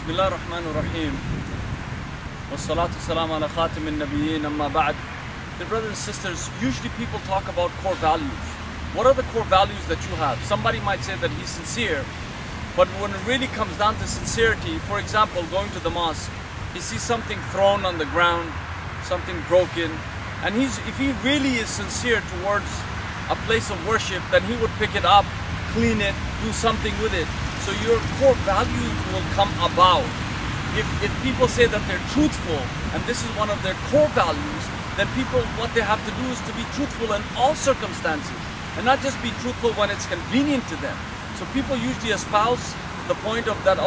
Bismillah ar-Rahman ar-Rahim. Wassalatu salam ala khatim al-nabiyyin amma ba'd. Dear brothers and sisters, usually people talk about core values. What are the core values that you have? Somebody might say that he's sincere, but when it really comes down to sincerity, for example, going to the mosque, he sees something thrown on the ground, something broken, and if he really is sincere towards a place of worship, then he would pick it up, clean it, do something with it. So your core values will come about. If people say that they're truthful, and this is one of their core values, then people, what they have to do is to be truthful in all circumstances, and not just be truthful when it's convenient to them. So people usually espouse the point of that,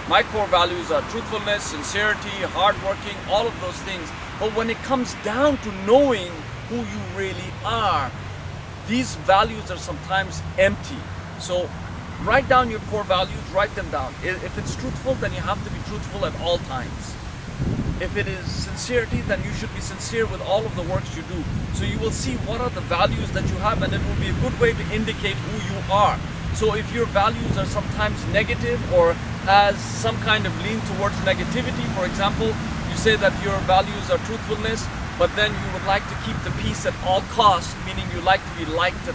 my core values are truthfulness, sincerity, hardworking, all of those things. But when it comes down to knowing who you really are, these values are sometimes empty. So write down your core values, write them down. If it's truthful, then you have to be truthful at all times. If it is sincerity, then you should be sincere with all of the works you do. So you will see what are the values that you have, and it will be a good way to indicate who you are. So if your values are sometimes negative or has some kind of lean towards negativity, for example, you say that your values are truthfulness, but then you would like to keep the peace at all costs, meaning you like to be liked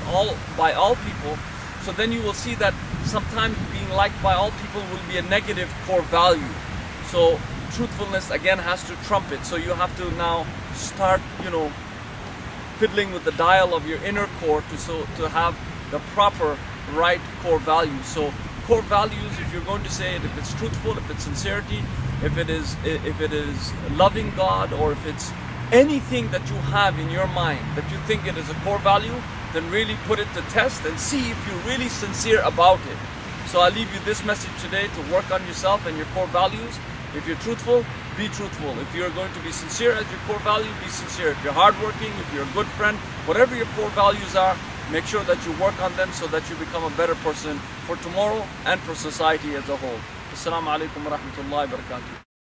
by all people. So then you will see that sometimes being liked by all people will be a negative core value. So truthfulness again has to trump it. So you have to now start, fiddling with the dial of your inner core to have the proper right core values. So core values, if you're going to say it, if it's truthful, if it's sincerity, if it is loving God, or if it's anything that you have in your mind that you think it is a core value, then really put it to test and see if you're really sincere about it. So I leave you this message today to work on yourself and your core values. If you're truthful, be truthful. If you're going to be sincere as your core value, be sincere. If you're hardworking, if you're a good friend, whatever your core values are, make sure that you work on them so that you become a better person for tomorrow and for society as a whole. Assalamu alaikum wa rahmatullahi wa barakatuh.